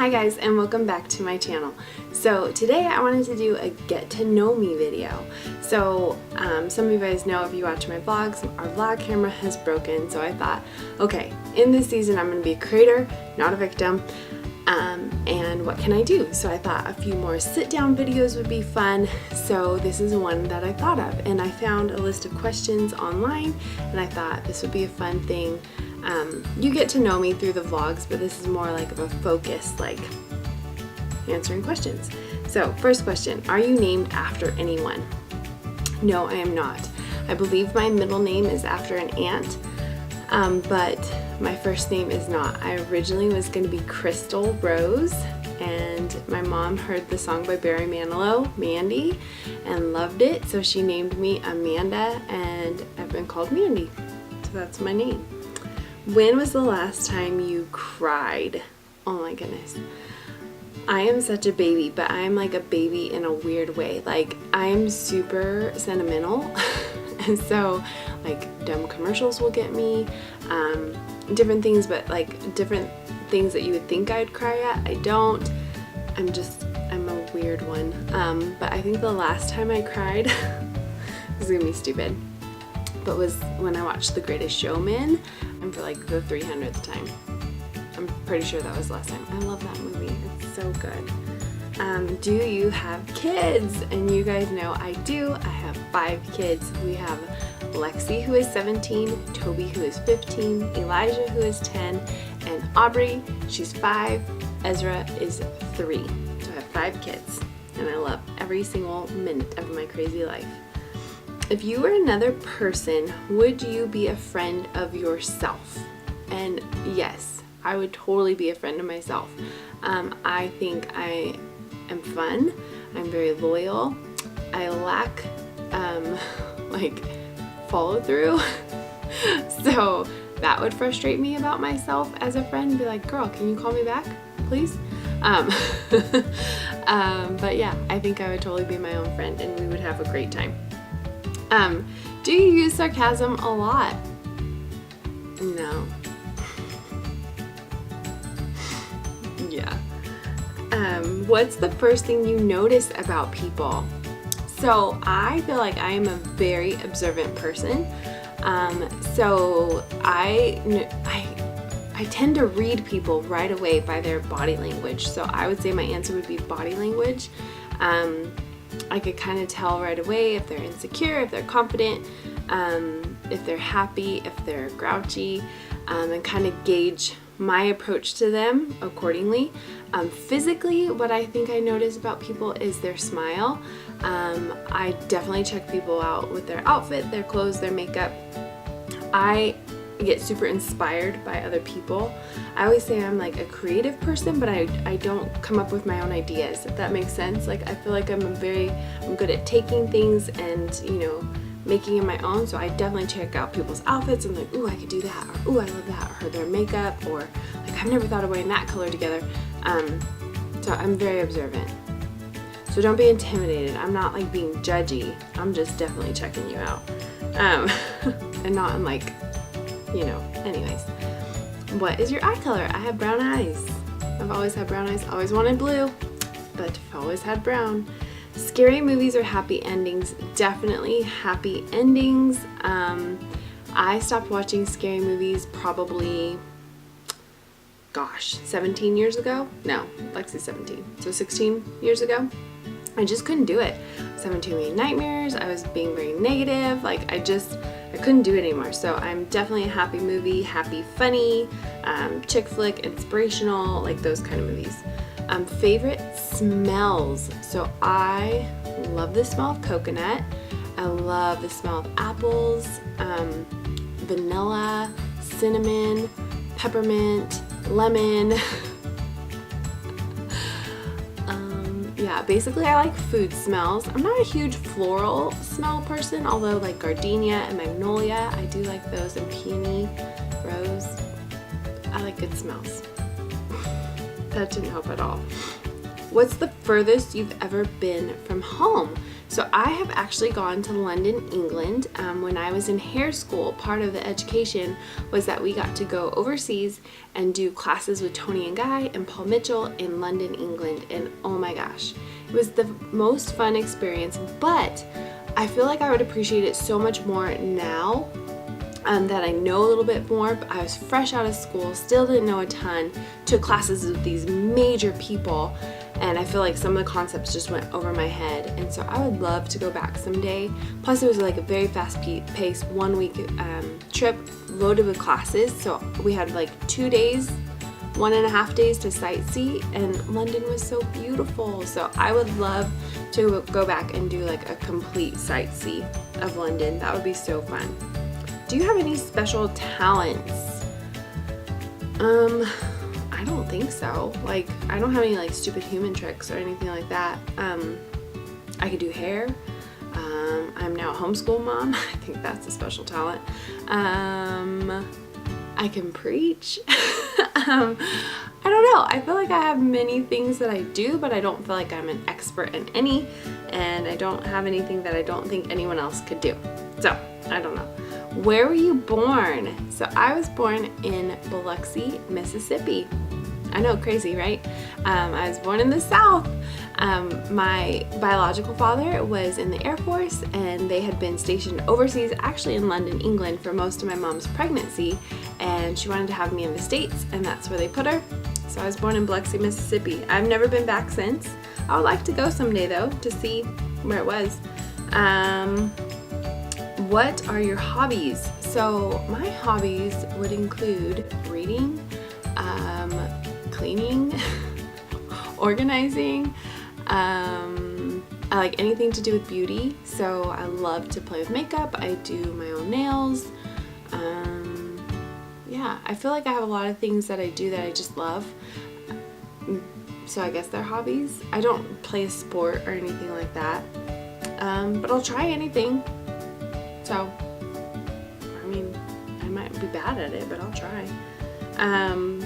Hi guys, and welcome back to my channel. So today I wanted to do a get to know me video. So some of you guys know, if you watch my vlogs, our vlog camera has broken, so I thought, okay, in this season I'm going to be a creator, not a victim, and what can I do? So I thought a few more sit down videos would be fun, so this is one that I thought of, and I found a list of questions online, and I thought this would be a fun thing. You get to know me through the vlogs, but this is more like of a focus, like answering questions. So first question, are you named after anyone? No, I am not. I believe my middle name is after an aunt, but my first name is not. I originally was going to be Crystal Rose, and my mom heard the song by Barry Manilow, Mandy, and loved it, so she named me Amanda, and I've been called Mandy, so that's my name. When was the last time you cried? Oh my goodness. I am such a baby, but I am like a baby in a weird way. Like, I am super sentimental, and so like dumb commercials will get me, different things, but like different things that you would think I'd cry at, I don't. I'm a weird one. But I think the last time I cried, this is gonna be stupid, but was when I watched The Greatest Showman, and for like the 300th time. I'm pretty sure that was the last time. I love that movie. It's so good. Do you have kids? And you guys know I do. I have 5 kids. We have Lexi, who is 17, Toby, who is 15, Elijah, who is 10, and Aubrey, she's 5, Ezra is 3. So I have 5 kids, and I love every single minute of my crazy life. If you were another person, would you be a friend of yourself? And yes, I would totally be a friend of myself. I think I am fun. I'm very loyal. I lack like follow through. So that would frustrate me about myself as a friend. Be like, girl, can you call me back, please? But yeah, I think I would totally be my own friend, and we would have a great time. Do you use sarcasm a lot? No. Yeah. What's the first thing you notice about people? So I feel like I am a very observant person. So I tend to read people right away by their body language. So I would say my answer would be body language. I could kind of tell right away if they're insecure, if they're confident, if they're happy, if they're grouchy, and kind of gauge my approach to them accordingly. Physically, what I think I notice about people is their smile. I definitely check people out with their outfit, their clothes, their makeup. I get super inspired by other people. I always say I'm like a creative person, but I don't come up with my own ideas, if that makes sense. Like, I feel like I'm good at taking things and, you know, making it my own. So I definitely check out people's outfits and like, ooh, I could do that, or ooh, I love that, or their makeup, or like, I've never thought of wearing that color together. So I'm very observant. So don't be intimidated. I'm not like being judgy. I'm just definitely checking you out. And not in like, you know, anyways. What is your eye color? I have brown eyes. I've always had brown eyes. Always wanted blue, but I've always had brown. Scary movies or happy endings? Definitely happy endings. I stopped watching scary movies probably, gosh, 17 years ago? No, Lexi's 17. So 16 years ago. I just couldn't do it. I was having too many nightmares. I was being very negative. Like, I couldn't do it anymore. So I'm definitely a happy movie, happy, funny, chick flick, inspirational, like those kind of movies. Favorite smells. So I love the smell of coconut. I love the smell of apples, vanilla, cinnamon, peppermint, lemon. Yeah, basically I like food smells. I'm not a huge floral smell person, although like gardenia and magnolia, I do like those, and peony, rose. I like good smells. That didn't help at all. What's the furthest you've ever been from home? So I have actually gone to London, England. When I was in hair school, part of the education was that we got to go overseas and do classes with Tony and Guy and Paul Mitchell in London, England. And oh my gosh, it was the most fun experience, but I feel like I would appreciate it so much more now that I know a little bit more. But I was fresh out of school, still didn't know a ton, took classes with these major people, and I feel like some of the concepts just went over my head. And so I would love to go back someday. Plus it was like a very fast paced 1 week trip loaded with classes. So we had like 2 days, 1.5 days to sightsee, and London was so beautiful. So I would love to go back and do like a complete sightsee of London. That would be so fun. Do you have any special talents? I don't think so. Like, I don't have any like stupid human tricks or anything like that. I could do hair. I'm now a homeschool mom. I think that's a special talent. I can preach. I don't know. I feel like I have many things that I do, but I don't feel like I'm an expert in any, and I don't have anything that I don't think anyone else could do. So, I don't know. Where were you born? So I was born in Biloxi, Mississippi. I know, crazy, right? I was born in the South. My biological father was in the Air Force, and they had been stationed overseas, actually in London, England, for most of my mom's pregnancy, and she wanted to have me in the States, and that's where they put her. So I was born in Biloxi, Mississippi. I've never been back since. I would like to go someday, though, to see where it was. What are your hobbies? So my hobbies would include reading, cleaning, organizing. I like anything to do with beauty. So I love to play with makeup. I do my own nails. Yeah, I feel like I have a lot of things that I do that I just love. So I guess they're hobbies. I don't play a sport or anything like that. But I'll try anything. So, I mean, I might be bad at it, but I'll try.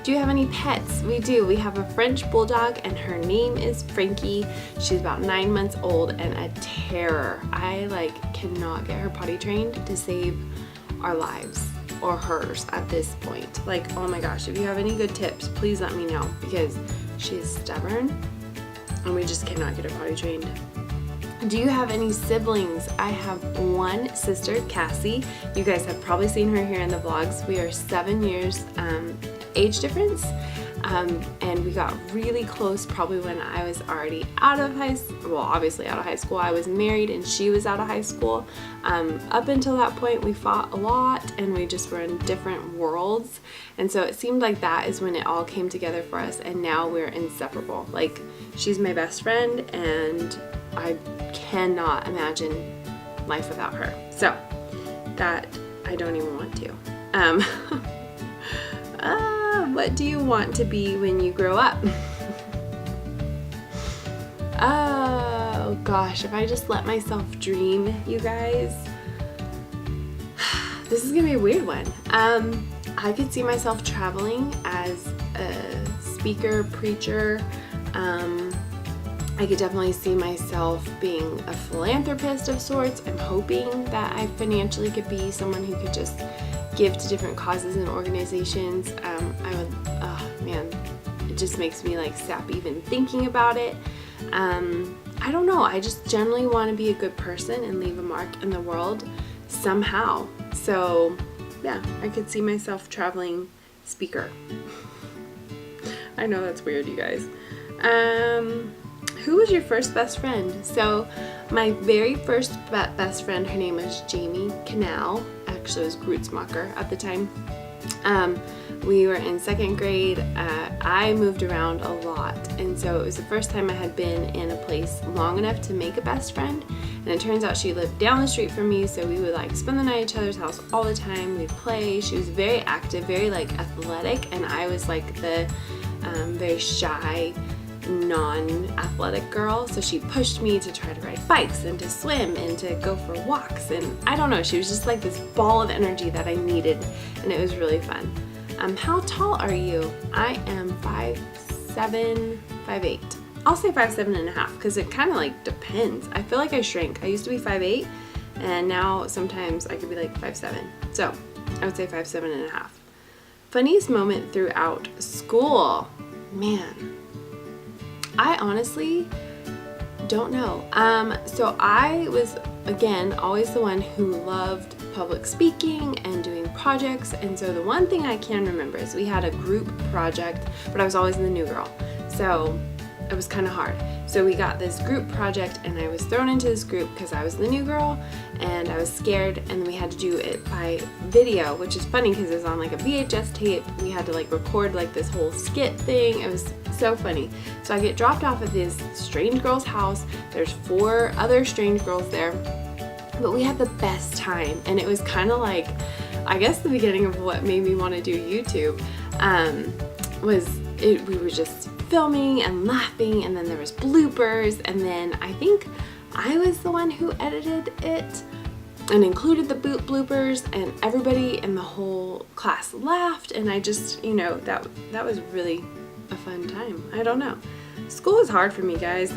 Do you have any pets? We do. We have a French bulldog, and her name is Frankie. She's about 9 months old and a terror. I cannot get her potty trained to save our lives, or hers at this point. Like, oh my gosh, if you have any good tips, please let me know, because she is stubborn and we just cannot get her potty trained. Do you have any siblings? I have one sister, Cassie. You guys have probably seen her here in the vlogs. We are 7 years age difference, and we got really close probably when I was already out of high school. Well, obviously out of high school. I was married and she was out of high school. Up until that point, we fought a lot, and we just were in different worlds. And so it seemed like that is when it all came together for us, and now we're inseparable. Like, she's my best friend, and I cannot imagine life without her. So that I don't even want to. What do you want to be when you grow up? Oh gosh, if I just let myself dream, you guys, this is gonna be a weird one. I could see myself traveling as a speaker, preacher. I could definitely see myself being a philanthropist of sorts. I'm hoping that I financially could be someone who could just give to different causes and organizations. I would, oh man, it just makes me sappy even thinking about it. I don't know, I just generally want to be a good person and leave a mark in the world somehow. So yeah, I could see myself traveling speaker. I know that's weird, you guys. Who was your first best friend? So my very first best friend, her name was Jamie Canal. Actually, it was Grootsmacher at the time. We were in 2nd grade. I moved around a lot, and so it was the first time I had been in a place long enough to make a best friend. And it turns out she lived down the street from me, so we would spend the night at each other's house all the time. We'd play. She was very active, very athletic, and I was the very shy, non-athletic girl. So she pushed me to try to ride bikes and to swim and to go for walks, and I don't know, she was just this ball of energy that I needed, and it was really fun. How tall are you? I am 5'7", 5'8". I'll say 5'7.5" because it kind of like depends. I feel like I shrank. I used to be 5'8", and now sometimes I could be like 5'7". So I would say 5'7.5". Funniest moment throughout school. Man, I honestly don't know. So I was, again, always the one who loved public speaking and doing projects, and so the one thing I can remember is we had a group project, but I was always the new girl, so it was kind of hard. So we got this group project, and I was thrown into this group because I was the new girl, and I was scared, and we had to do it by video, which is funny because it was on like a VHS tape. We had to like record like this whole skit thing. It was so funny. So I get dropped off at this strange girl's house. There's 4 other strange girls there, but we had the best time, and it was kind of like, I guess the beginning of what made me want to do YouTube. We were just filming and laughing, and then there was bloopers, and then I think I was the one who edited it and included the bloopers, and everybody in the whole class laughed, and I just, you know, that was really a fun time. I don't know. School is hard for me, guys.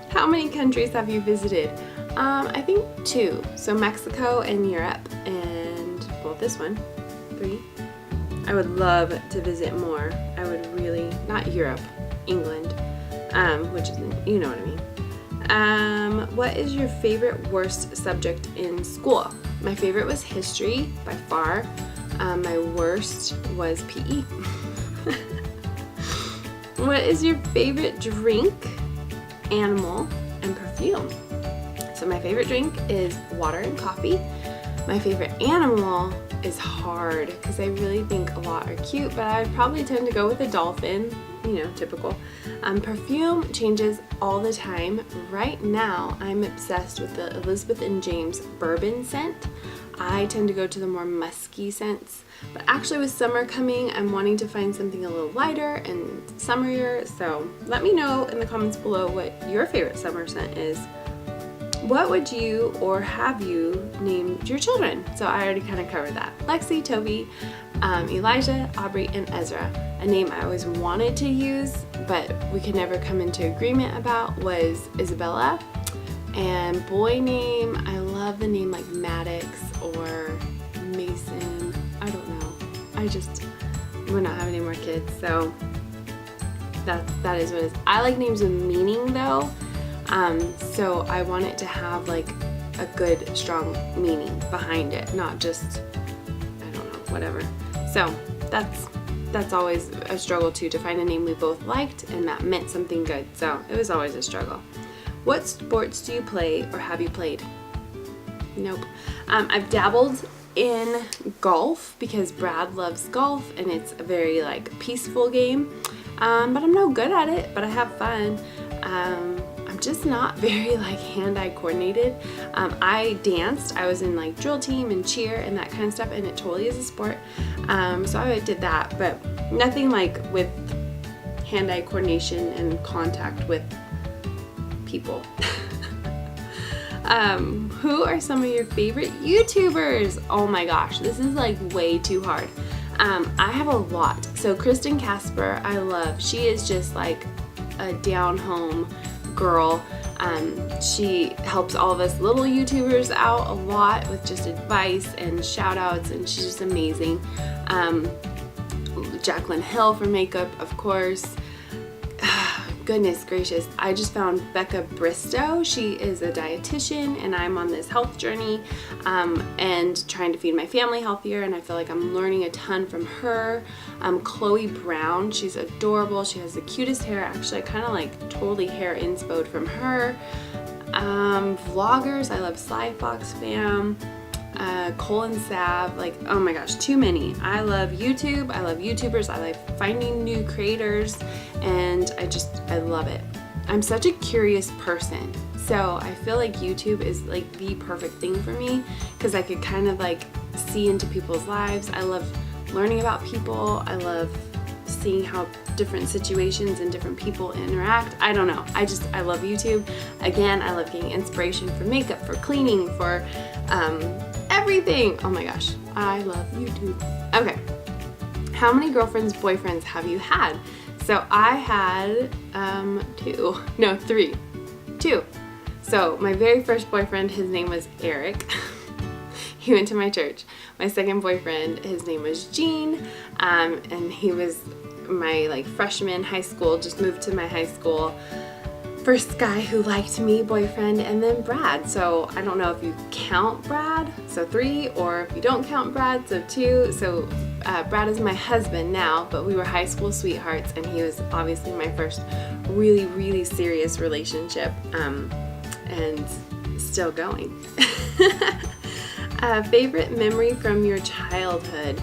How many countries have you visited? I think 2. So Mexico and Europe, and well, this one, 3. I would love to visit more. I would really, not Europe, England, which is, you know what I mean. What is your favorite worst subject in school? My favorite was history by far. My worst was PE. What is your favorite drink, animal, and perfume? So my favorite drink is water and coffee. My favorite animal is hard because I really think a lot are cute, but I would probably tend to go with a dolphin, you know, typical. Perfume changes all the time. Right now, I'm obsessed with the Elizabeth and James bourbon scent. I tend to go to the more musky scents, but actually with summer coming, I'm wanting to find something a little lighter and summerier, so let me know in the comments below what your favorite summer scent is. What would you or have you named your children? So I already kind of covered that. Lexi, Toby, Elijah, Aubrey, and Ezra. A name I always wanted to use, but we could never come into agreement about, was Isabella. And boy name, I love the name like Maddox or Mason. I don't know. We're not having any more kids, so that is what it is. I like names with meaning though. So I want it to have like a good, strong meaning behind it, not just, I don't know, whatever. So that's always a struggle too, to find a name we both liked and that meant something good. So it was always a struggle. What sports do you play or have you played? Nope. I've dabbled in golf because Brad loves golf and it's a very like peaceful game. But I'm no good at it, but I have fun. I'm just not very like hand-eye coordinated. I danced. I was in like drill team and cheer and that kind of stuff, and it totally is a sport. So I did that, but nothing like with hand-eye coordination and contact with people. Who are some of your favorite YouTubers? Oh my gosh, this is like way too hard. I have a lot. So Kristen Casper, I love. She is just like a down-home girl. She helps all of us little YouTubers out a lot with just advice and shout outs, and she's just amazing. Jaclyn Hill for makeup, of course. Goodness gracious, I just found Becca Bristow. She is a dietitian and I'm on this health journey and trying to feed my family healthier, and I feel like I'm learning a ton from her. Chloe Brown, she's adorable. She has the cutest hair. Actually, I kind of like totally hair inspo from her. Vloggers, I love Sly Fox Fam. Cole and Sav, like, oh my gosh, too many. I love YouTube, I love YouTubers, I like finding new creators, and I love it. I'm such a curious person, so I feel like YouTube is like the perfect thing for me because I could kind of like see into people's lives. I love learning about people. I love seeing how different situations and different people interact. I don't know. I love YouTube. Again, I love getting inspiration for makeup, for cleaning, for everything. Oh my gosh, I love YouTube. Okay. How many girlfriends, boyfriends have you had? So I had two. So my very first boyfriend, his name was Eric. He went to my church. My second boyfriend, his name was Gene, and he was my freshman high school, just moved to my high school. First guy who liked me, boyfriend, and then Brad. So I don't know if you count Brad, so 3, or if you don't count Brad, so 2. So Brad is my husband now, but we were high school sweethearts, and he was obviously my first really, really serious relationship, and still going. Favorite memory from your childhood?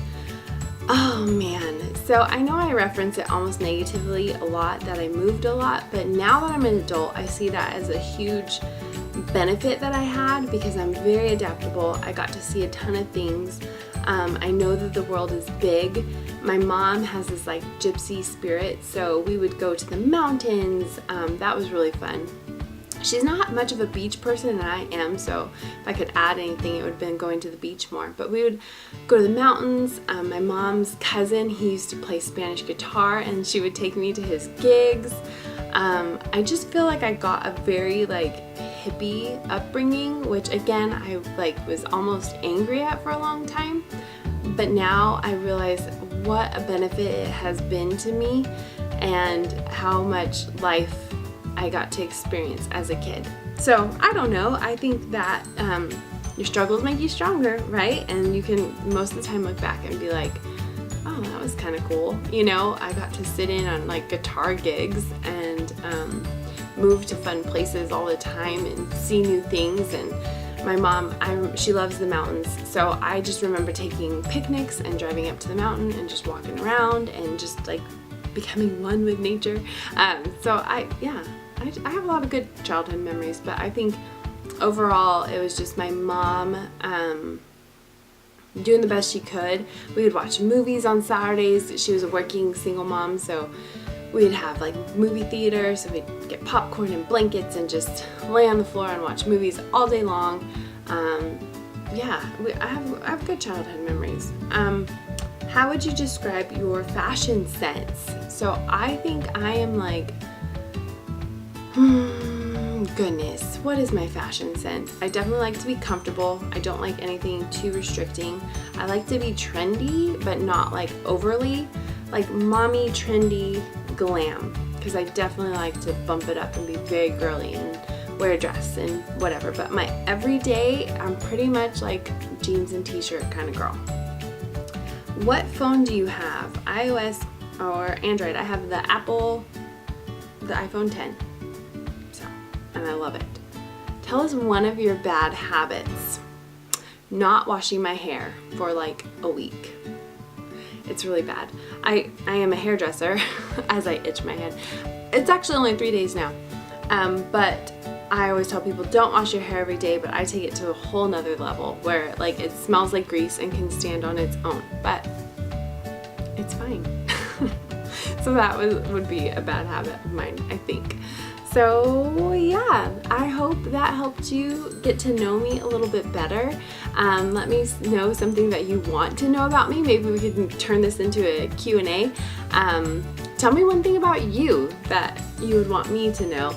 Oh man, so I know I reference it almost negatively a lot, that I moved a lot, but now that I'm an adult, I see that as a huge benefit that I had because I'm very adaptable. I got to see a ton of things. I know that the world is big. My mom has this gypsy spirit, so we would go to the mountains. That was really fun. She's not much of a beach person, and I am, so if I could add anything, it would have been going to the beach more. But we would go to the mountains. My mom's cousin, he used to play Spanish guitar, and she would take me to his gigs. I just feel like I got a very hippie upbringing, which again, I was almost angry at for a long time. But now I realize what a benefit it has been to me and how much life I got to experience as a kid. So I don't know, I think that your struggles make you stronger, right? And you can most of the time look back and be like, oh, that was kind of cool. You know, I got to sit in on guitar gigs and move to fun places all the time and see new things. And my mom, she loves the mountains, so I just remember taking picnics and driving up to the mountain and just walking around and just becoming one with nature. So I have a lot of good childhood memories, but I think overall it was just my mom doing the best she could. We would watch movies on Saturdays. She was a working single mom, so we'd have movie theater, so we'd get popcorn and blankets and just lay on the floor and watch movies all day long. I have good childhood memories. How would you describe your fashion sense? So I think I am goodness, what is my fashion sense? I definitely like to be comfortable. I don't like anything too restricting. I like to be trendy, but not overly, mommy trendy glam, because I definitely like to bump it up and be very girly and wear a dress and whatever. But my everyday, I'm pretty much jeans and t-shirt kind of girl. What phone do you have? iOS or Android? I have the iPhone 10. And I love it. Tell us one of your bad habits. Not washing my hair for a week. It's really bad. I am a hairdresser as I itch my head. It's actually only 3 days now. But I always tell people don't wash your hair every day, but I take it to a whole nother level where it smells like grease and can stand on its own. But it's fine. So that would be a bad habit of mine, I think. So yeah, I hope that helped you get to know me a little bit better. Let me know something that you want to know about me. Maybe we can turn this into a Q&A. Tell me one thing about you that you would want me to know.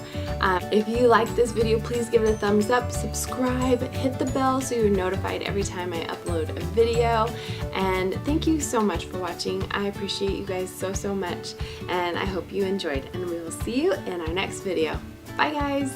If you like this video, please give it a thumbs up, subscribe, hit the bell so you're notified every time I upload a video. And thank you so much for watching. I appreciate you guys so much, and I hope you enjoyed, and we will see you in our next video. Bye guys!